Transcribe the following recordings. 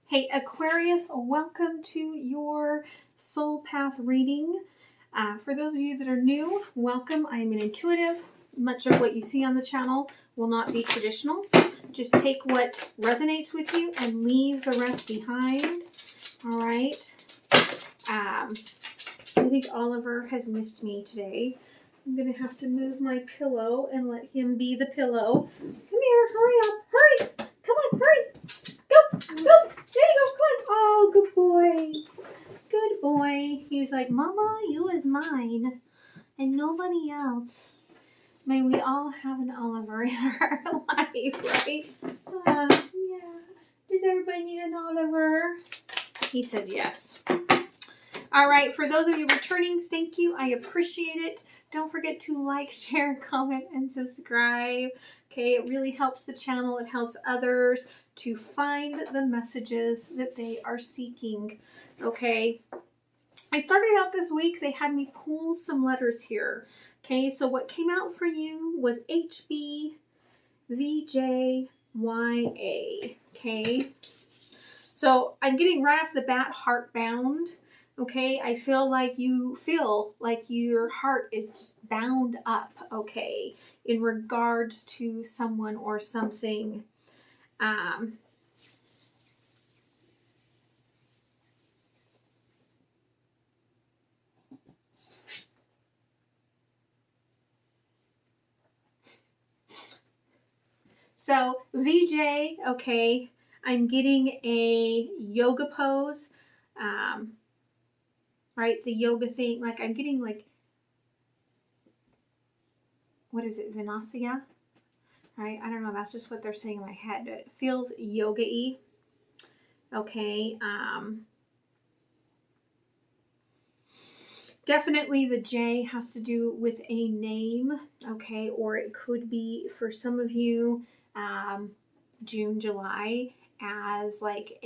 Hey Aquarius, welcome to your soul path reading. For those of you that are new, welcome. I am an intuitive. Much of what you see on the channel will not be traditional. Just take what resonates with you and leave the rest behind. All right. I think Oliver has missed me today. I'm going to have to move my pillow and let him be the pillow. Come here, hurry up, hurry. Come on, hurry. Go, go. There you go, come on. Oh, good boy. Good boy. He was like, Mama, you is mine and nobody else. May we all have an Oliver in our life, right? Yeah. Does everybody need an Oliver? He says yes. All right, for those of you returning, thank you. I appreciate it. Don't forget to like, share, comment, and subscribe. Okay, it really helps the channel. It helps others to find the messages that they are seeking. Okay, I started out this week. They had me pull some letters here. Okay, so what came out for you was HB, VJ, YA. Okay, so I'm getting right off the bat heart-bound. Okay, I feel like your heart is just bound up, okay, in regards to someone or something. So VJ, okay, I'm getting a yoga pose, right? The yoga thing, like I'm getting like, what is it, Vinasana? Right? I don't know. That's just what they're saying in my head. But it feels yoga-y. Okay. Definitely the J has to do with a name. Okay. Or it could be for some of you, June, July, as like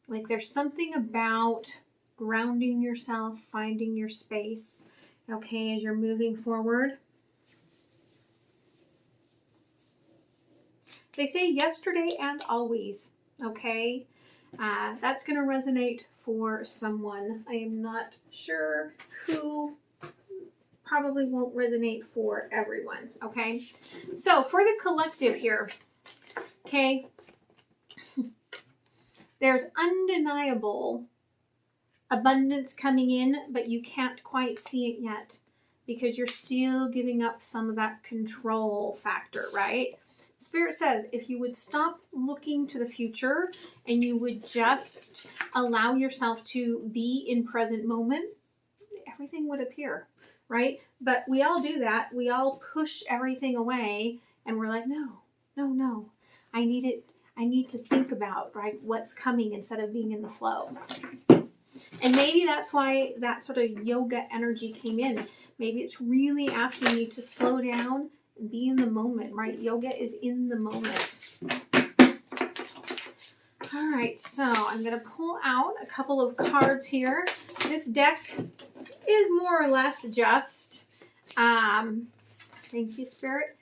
there's something about grounding yourself, finding your space. Okay. As you're moving forward. They say yesterday and always, okay? That's going to resonate for someone. I am not sure who. Probably won't resonate for everyone, okay? So for the collective here, okay, there's undeniable abundance coming in, but you can't quite see it yet because you're still giving up some of that control factor, right? Spirit says if you would stop looking to the future and you would just allow yourself to be in present moment, everything would appear, right? But we all do that. We all push everything away and we're like, no. I need to think about, right, what's coming instead of being in the flow. And maybe that's why that sort of yoga energy came in. Maybe it's really asking you to slow down and be in the moment, right? Yoga is in the moment. All right, so I'm going to pull out a couple of cards here. This deck is more or less just, thank you, Spirit,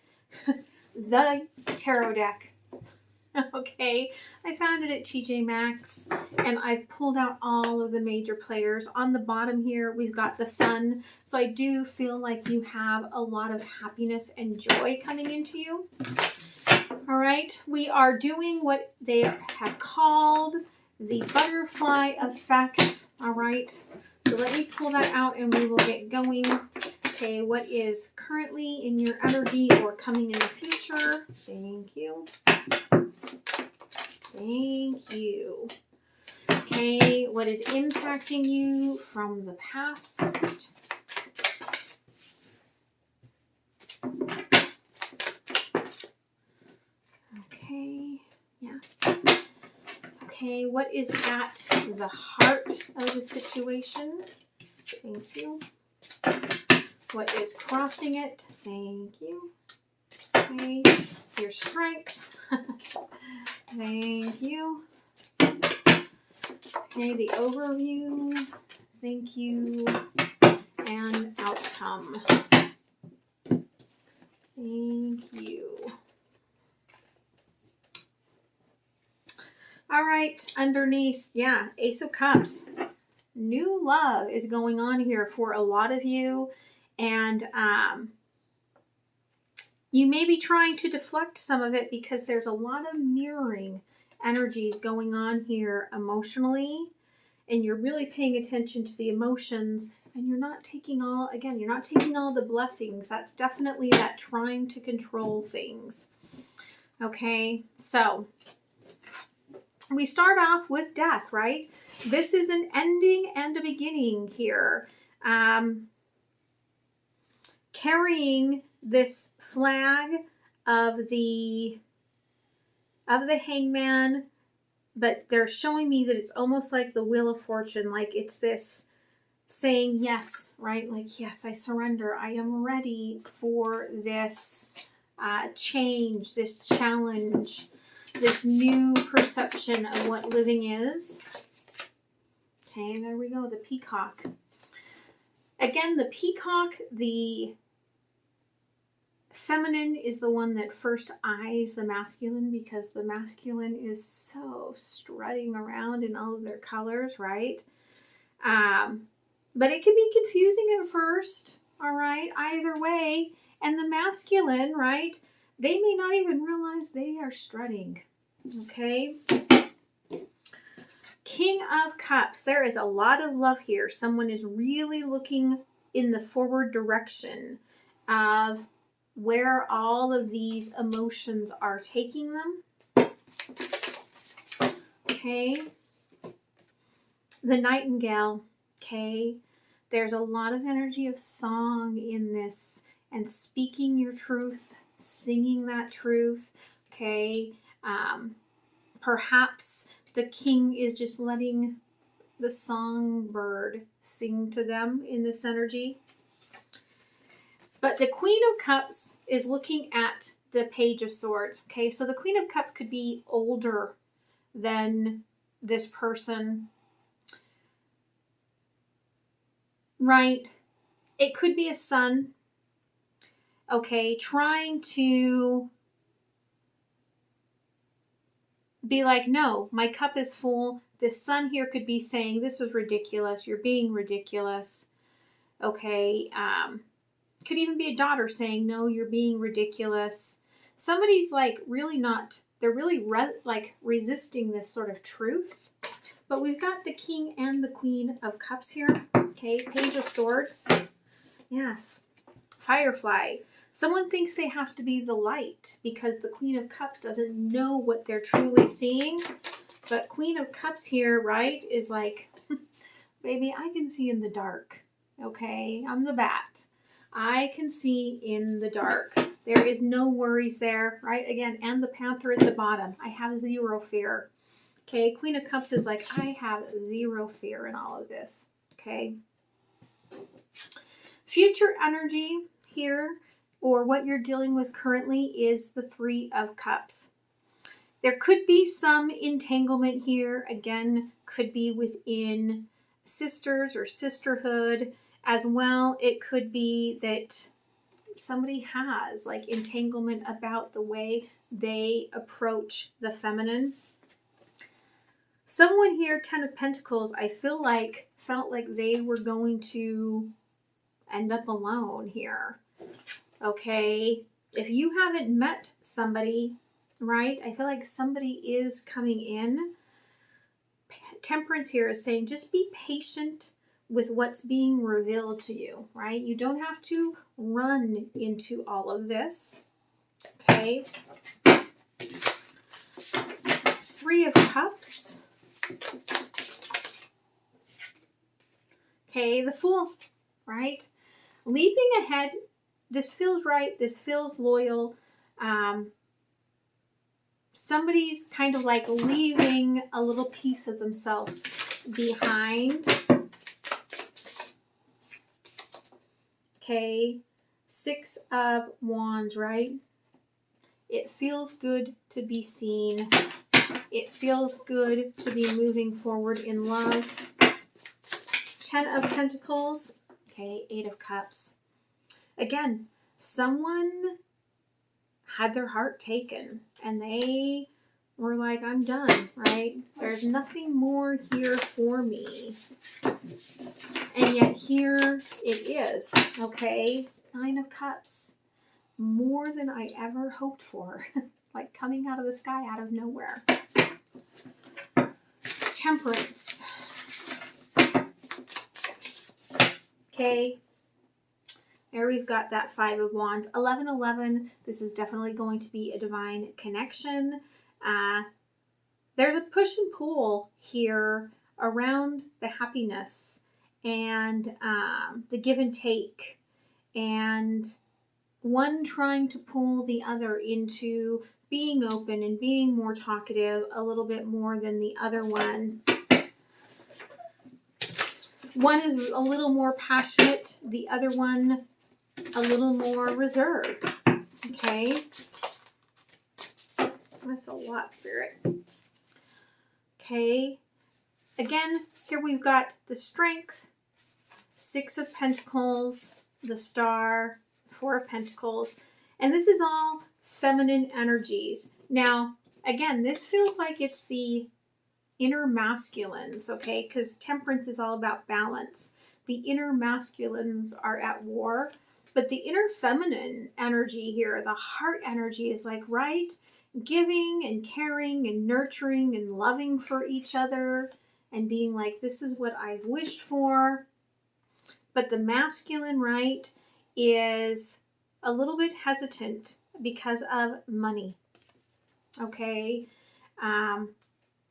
the tarot deck. Okay, I found it at TJ Maxx and I've pulled out all of the major players. On the bottom here, we've got the sun. So I do feel like you have a lot of happiness and joy coming into you. All right, we are doing what they have called the butterfly effect. All right, so let me pull that out and we will get going. Okay, what is currently in your energy or coming in the future? Thank you. Thank you. Okay, what is impacting you from the past? Okay, yeah. Okay, what is at the heart of the situation? Thank you. What is crossing it? Thank you. Okay, your strength. Thank you. Okay, the overview. Thank you. And outcome. Thank you. All right, underneath, yeah, Ace of Cups. New love is going on here for a lot of you, and you may be trying to deflect some of it because there's a lot of mirroring energies going on here emotionally, and you're really paying attention to the emotions, and you're not taking all, again, you're not taking all the blessings. That's definitely that trying to control things. Okay, so we start off with death, right? This is an ending and a beginning here. Carrying this flag of the hangman, but they're showing me that it's almost like the Wheel of Fortune, like it's this saying yes, right? Like, yes, I surrender. I am ready for this change, this challenge, this new perception of what living is. Okay, there we go, the peacock. Again, the peacock, the feminine is the one that first eyes the masculine, because the masculine is so strutting around in all of their colors, right? But it can be confusing at first, all right, either way. And the masculine, right, they may not even realize they are strutting, okay? King of Cups, there is a lot of love here. Someone is really looking in the forward direction of where all of these emotions are taking them. Okay. The Nightingale. Okay. There's a lot of energy of song in this, and speaking your truth, singing that truth. Okay. Perhaps the king is just letting the songbird sing to them in this energy. But the Queen of Cups is looking at the Page of Swords. Okay, so the Queen of Cups could be older than this person, right? It could be a son, okay, trying to be like, no, my cup is full. This son here could be saying, this is ridiculous. You're being ridiculous. Okay, could even be a daughter saying, no, you're being ridiculous. Somebody's like really not, they're really resisting this sort of truth. But we've got the King and the Queen of Cups here. Okay, Page of Swords. Yes, Firefly. Someone thinks they have to be the light because the Queen of Cups doesn't know what they're truly seeing. But Queen of Cups here, right, is like, baby, I can see in the dark. Okay, I'm the bat. I can see in the dark. There is no worries there, right? Again, and the Panther at the bottom. I have zero fear. Okay, Queen of Cups is like, I have zero fear in all of this. Okay. Future energy here, or what you're dealing with currently, is the Three of Cups. There could be some entanglement here. Again, could be within sisters or sisterhood as well. It could be that somebody has like entanglement about the way they approach the feminine. Someone here, Ten of Pentacles, I felt like they were going to end up alone here. Okay, if you haven't met somebody, right, I feel like somebody is coming in. Temperance here is saying just be patient with what's being revealed to you, right? You don't have to run into all of this. Okay. Three of Cups. Okay, the Fool, right? Leaping ahead. This feels right. This feels loyal. Somebody's kind of like leaving a little piece of themselves behind. Okay, Six of Wands, right? It feels good to be seen. It feels good to be moving forward in love. Ten of Pentacles. Okay, Eight of Cups. Again, someone had their heart taken and they We're like, I'm done, right? There's nothing more here for me. And yet here it is, okay? 9 of Cups. More than I ever hoped for. Like coming out of the sky, out of nowhere. Temperance. Okay. There we've got that 5 of Wands. 11-11. This is definitely going to be a divine connection. There's a push and pull here around the happiness and the give and take, and one trying to pull the other into being open and being more talkative a little bit more than the other one. One is a little more passionate, the other one a little more reserved. Okay. That's a lot, Spirit. Okay. Again, here we've got the Strength, 6 of Pentacles, the Star, 4 of Pentacles, and this is all feminine energies. Now, again, this feels like it's the inner masculines, okay? Because Temperance is all about balance. The inner masculines are at war, but the inner feminine energy here, the heart energy, is like, right? Giving and caring and nurturing and loving for each other and being like, this is what I've wished for. But the masculine, right, is a little bit hesitant because of money. Okay.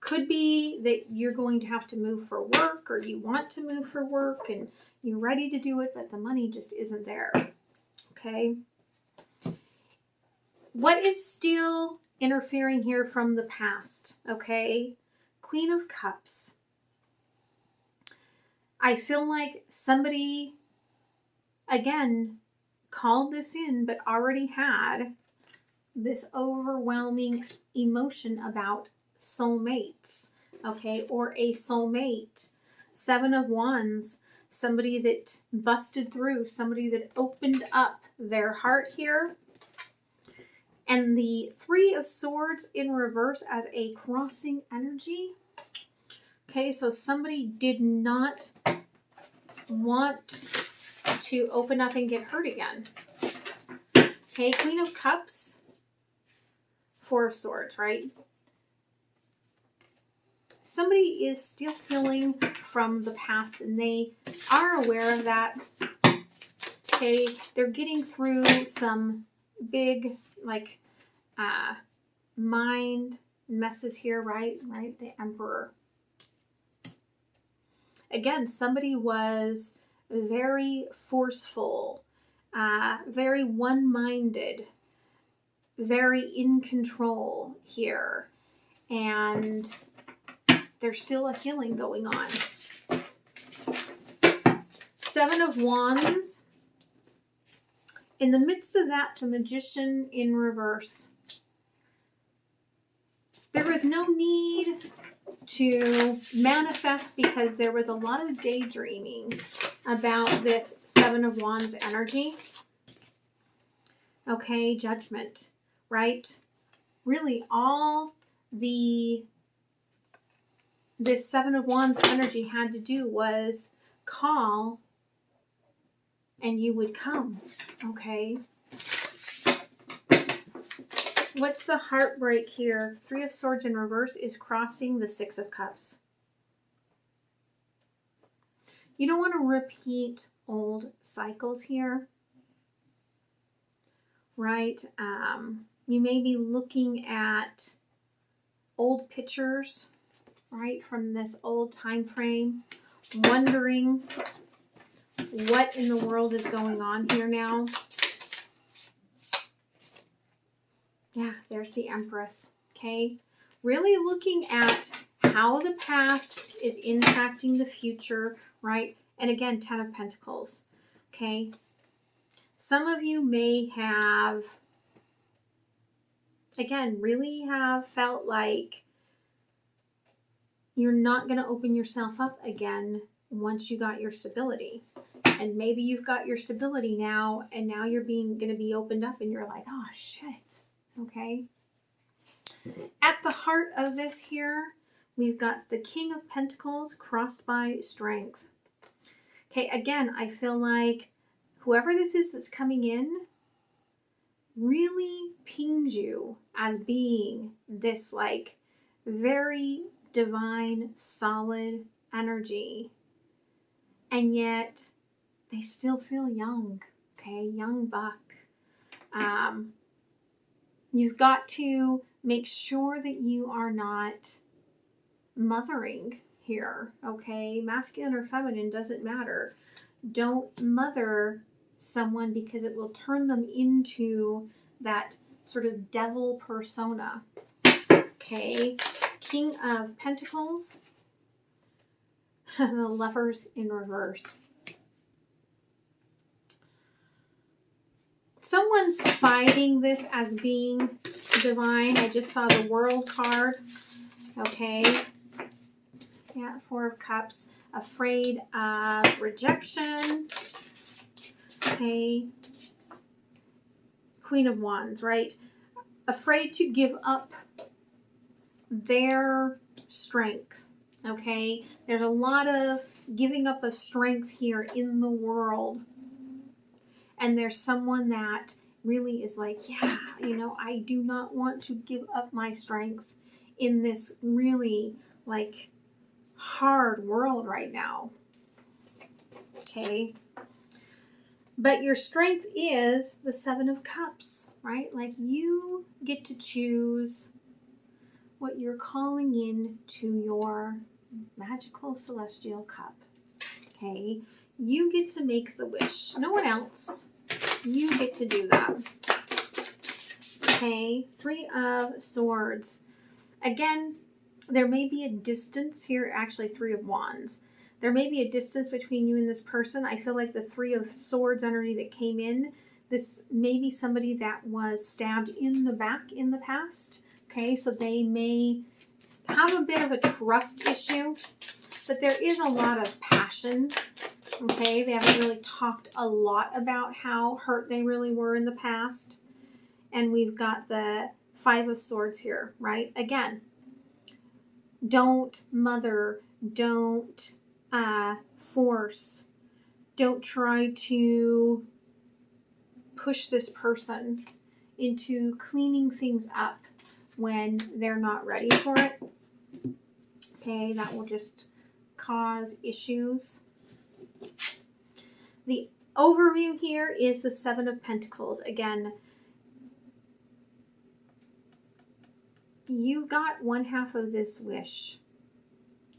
Could be that you're going to have to move for work, or you want to move for work and you're ready to do it, but the money just isn't there. Okay. What is still interfering here from the past? Okay. Queen of Cups. I feel like somebody, again, called this in, but already had this overwhelming emotion about soulmates, okay, or a soulmate. 7 of Wands, somebody that busted through, somebody that opened up their heart here. And the 3 of Swords in reverse as a crossing energy. Okay, so somebody did not want to open up and get hurt again. Okay, Queen of Cups, 4 of Swords, right? Somebody is still healing from the past and they are aware of that. Okay, they're getting through some big, like, mind messes here, right? Right, the Emperor. Again, somebody was very forceful, very one-minded, very in control here. And there's still a healing going on. 7 of Wands. In the midst of that, the Magician in reverse. There was no need to manifest because there was a lot of daydreaming about this 7 of Wands energy. Okay, Judgment, right? Really all this 7 of Wands energy had to do was call and you would come, okay? What's the heartbreak here? 3 of Swords in reverse is crossing the 6 of Cups. You don't want to repeat old cycles here, right? You may be looking at old pictures, right, from this old time frame, wondering what in the world is going on here now. Yeah, there's the Empress, okay? Really looking at how the past is impacting the future, right? And again, 10 of Pentacles, okay? Some of you may have, again, really have felt like you're not going to open yourself up again once you got your stability. And maybe you've got your stability now, and now you're going to be opened up and you're like, oh, shit. Okay. At the heart of this here, we've got the King of Pentacles crossed by Strength. Okay, again, I feel like whoever this is that's coming in really pings you as being this like very divine, solid energy. And yet they still feel young, okay? Young buck. You've got to make sure that you are not mothering here, okay? Masculine or feminine doesn't matter. Don't mother someone because it will turn them into that sort of devil persona. Okay, King of Pentacles, the Lovers in reverse. Someone's fighting this as being divine. I just saw the World card. Okay. Yeah, Four of Cups. Afraid of rejection. Okay. Queen of Wands, right? Afraid to give up their strength. Okay. There's a lot of giving up of strength here in the world. And there's someone that really is like, yeah, you know, I do not want to give up my strength in this really like hard world right now. Okay. But your strength is the Seven of Cups, right? Like you get to choose what you're calling in to your magical celestial cup. Okay. You get to make the wish. No one else. You get to do that. Okay. Three of Swords. Again, there may be a distance here. Actually, Three of Wands. There may be a distance between you and this person. I feel like the Three of Swords energy that came in, this may be somebody that was stabbed in the back in the past. Okay, so they may have a bit of a trust issue, but there is a lot of passion. Okay, they haven't really talked a lot about how hurt they really were in the past. And we've got the Five of Swords here, right? Again, don't mother, don't force, don't try to push this person into cleaning things up when they're not ready for it. Okay, that will just cause issues. The overview here is the Seven of Pentacles. Again, you got one half of this wish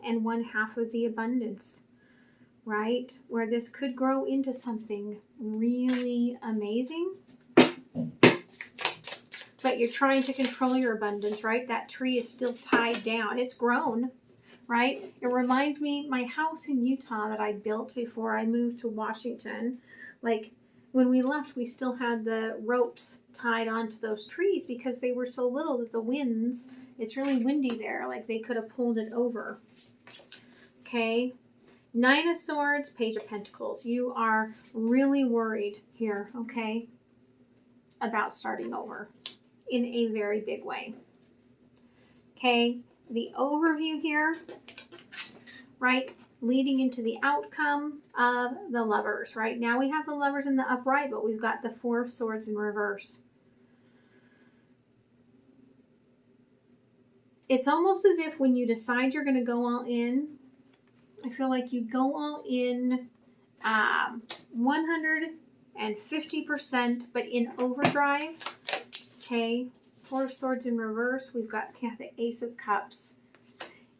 and one half of the abundance, right? Where this could grow into something really amazing. But you're trying to control your abundance, right? That tree is still tied down. It's grown, right? It reminds me, my house in Utah that I built before I moved to Washington, like when we left, we still had the ropes tied onto those trees because they were so little that the winds, it's really windy there, like they could have pulled it over. Okay. Nine of Swords, Page of Pentacles. You are really worried here, okay, about starting over in a very big way. Okay, the overview here, right, leading into the outcome of the Lovers, right? Now we have the Lovers in the upright, but we've got the Four of Swords in reverse. It's almost as if when you decide you're going to go all in, I feel like you go all in 150%, but in overdrive. Okay, Four of Swords in reverse. We've got the Ace of Cups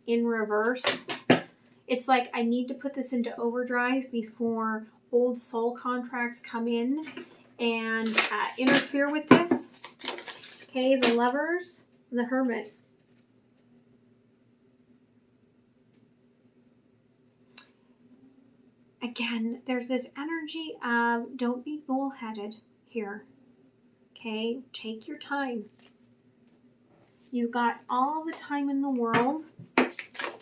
in reverse. It's like I need to put this into overdrive before old soul contracts come in and interfere with this. Okay, the Lovers, the Hermit. Again, there's this energy of don't be bullheaded here. Okay, take your time. You've got all the time in the world.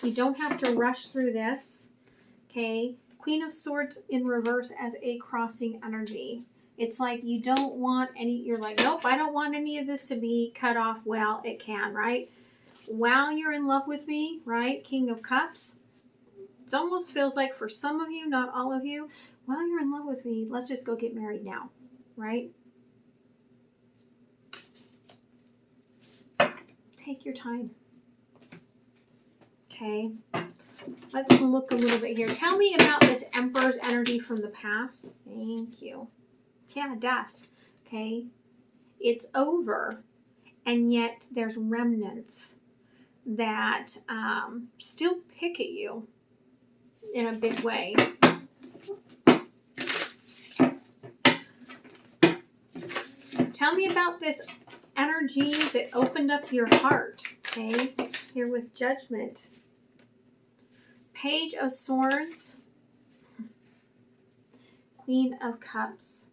You don't have to rush through this. Okay, Queen of Swords in reverse as a crossing energy. It's like you don't want any, you're like, nope, I don't want any of this to be cut off. Well, it can, right? While you're in love with me, right? King of Cups. It almost feels like for some of you, not all of you, while you're in love with me, let's just go get married now, right? Take your time. Okay. Let's look a little bit here. Tell me about this Emperor's energy from the past. Thank you. Yeah, death. Okay. It's over, and yet there's remnants that still pick at you in a big way. Tell me about this energy that opened up your heart. Okay. Here with Judgment. Page of Swords. Queen of Cups.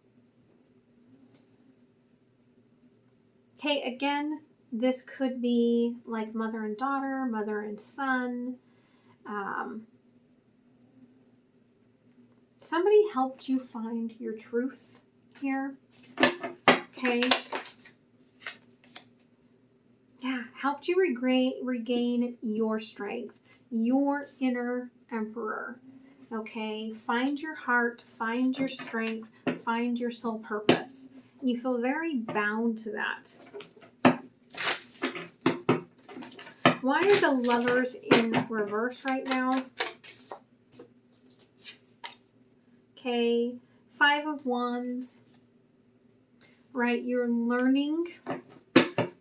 Okay, again, this could be like mother and daughter, mother and son. Somebody helped you find your truth here. Okay. Yeah, helped you regain your strength, your inner emperor. Okay, find your heart, find your strength, find your soul purpose. And you feel very bound to that. Why are the Lovers in reverse right now? Okay, 5 of Wands. Right, you're learning.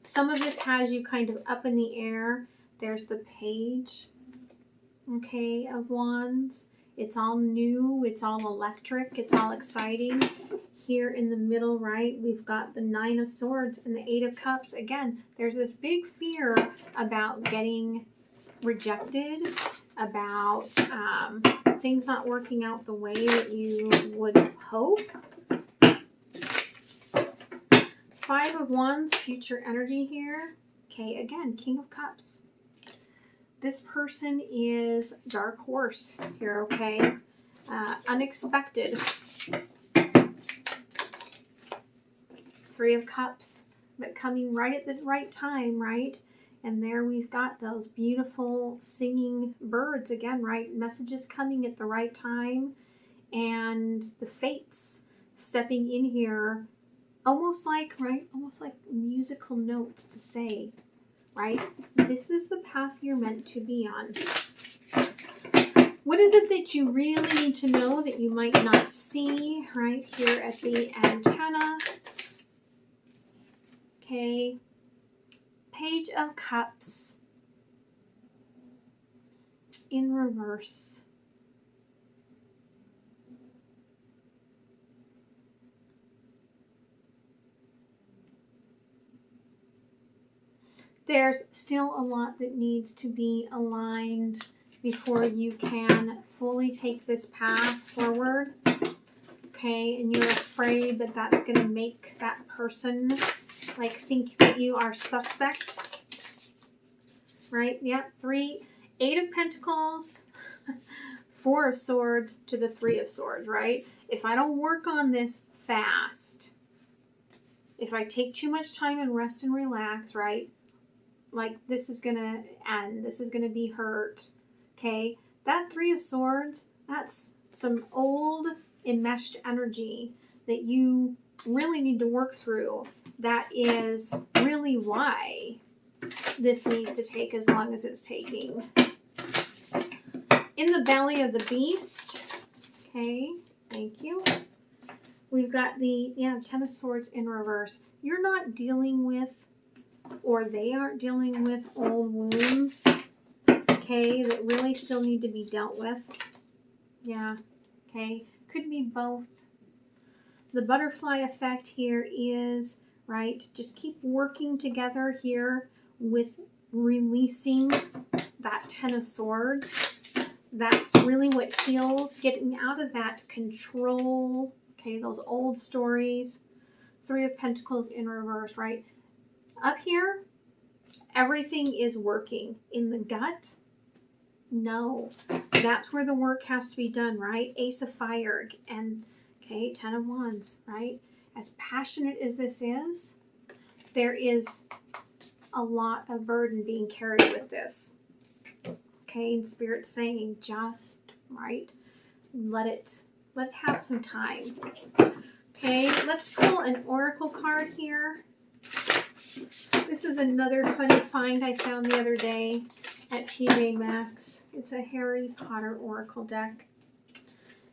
Some of this has you kind of up in the air. There's the Page, okay, of Wands. It's all new. It's all electric. It's all exciting. Here in the middle, right, we've got the 9 of Swords and the 8 of Cups. Again, there's this big fear about getting rejected, about things not working out the way that you would hope. 5 of Wands, future energy here. Okay, again, King of Cups. This person is Dark Horse here, okay? Unexpected. 3 of Cups, but coming right at the right time, right? And there we've got those beautiful singing birds again, right? Messages coming at the right time. And the fates stepping in here, almost like, right? Almost like musical notes to say, right? This is the path you're meant to be on. What is it that you really need to know that you might not see right here at the antenna? Okay. Page of Cups in reverse. There's still a lot that needs to be aligned before you can fully take this path forward. Okay, and you're afraid that that's going to make that person like think that you are suspect. Right? Yep. 8 of Pentacles, 4 of Swords to the 3 of Swords, right? If I don't work on this fast, if I take too much time and rest and relax, right? Like this is going to end. This is going to be hurt. Okay? That 3 of Swords, that's some old enmeshed energy that you really need to work through. That is really why this needs to take as long as it's taking. In the belly of the beast, okay, thank you. We've got the 10 of Swords in reverse. You're not dealing with, or they aren't dealing with old wounds, okay, that really still need to be dealt with. Yeah, okay, could be both. The butterfly effect here is, right, just keep working together here with releasing that 10 of Swords. That's really what heals, getting out of that control, okay, those old stories. 3 of Pentacles in reverse, right? Up here, everything is working. In the gut, no. That's where the work has to be done, right? Ace of Fire and, okay, 10 of Wands, right? as passionate as this is, there is a lot of burden being carried with this. Okay, and Spirit's saying just, right, let it have some time. Okay, let's pull an oracle card here. This is another funny find I found the other day at TJ Maxx. It's a Harry Potter oracle deck.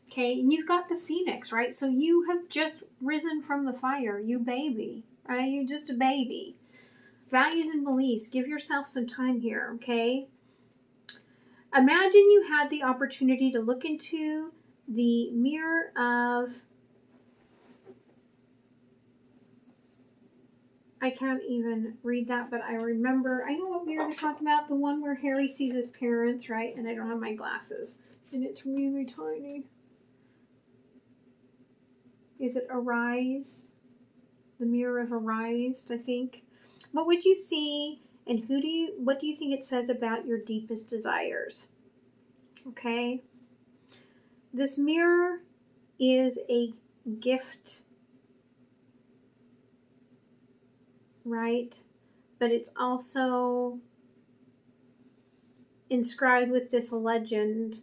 Okay, and you've got the Phoenix, right? So you have just risen from the fire, you baby, right? You're just a baby. Values and beliefs. Give yourself some time here, okay? Imagine you had the opportunity to look into the mirror of... I can't even read that, but I remember... I know what mirror they're talking about. The one where Harry sees his parents, right? And I don't have my glasses. And it's really tiny. Is it Arise? The mirror of Arise, I think. What would you see, and what do you think it says about your deepest desires? Okay. This mirror is a gift, right? But it's also inscribed with this legend,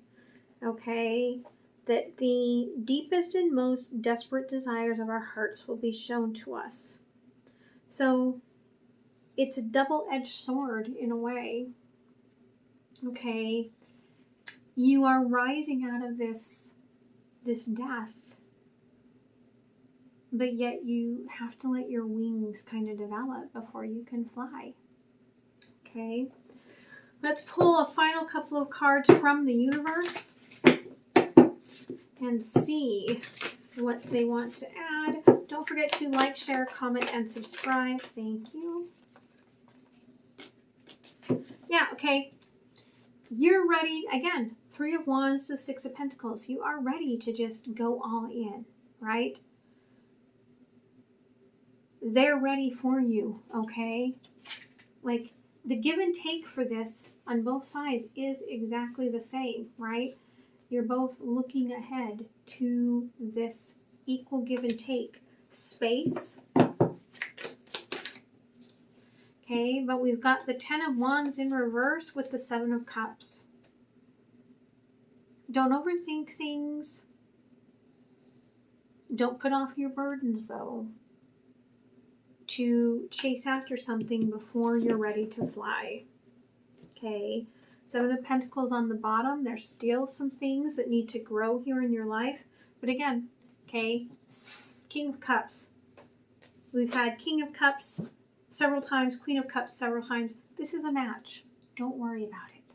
okay, that the deepest and most desperate desires of our hearts will be shown to us. So it's a double-edged sword in a way. Okay, you are rising out of this death, but yet you have to let your wings kind of develop before you can fly. Okay, let's pull a final couple of cards from the universe and see what they want to add. Don't forget to like, share, comment, and subscribe. Thank you. Yeah, okay. You're ready. Again, 3 of Wands to 6 of Pentacles. You are ready to just go all in, right? They're ready for you, okay? Like, the give and take for this on both sides is exactly the same, right? You're both looking ahead to this equal give and take space. Okay, but we've got the 10 of Wands in reverse with the 7 of Cups. Don't overthink things. Don't put off your burdens, though, to chase after something before you're ready to fly. Okay, 7 of Pentacles on the bottom. There's still some things that need to grow here in your life. But again, okay, King of Cups. We've had King of Cups several times, Queen of Cups several times. This is a match. Don't worry about it.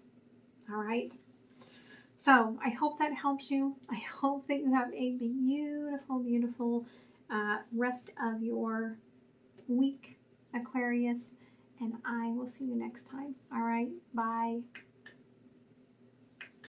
All right? So I hope that helps you. I hope that you have a beautiful, beautiful rest of your week, Aquarius. And I will see you next time. All right? Bye.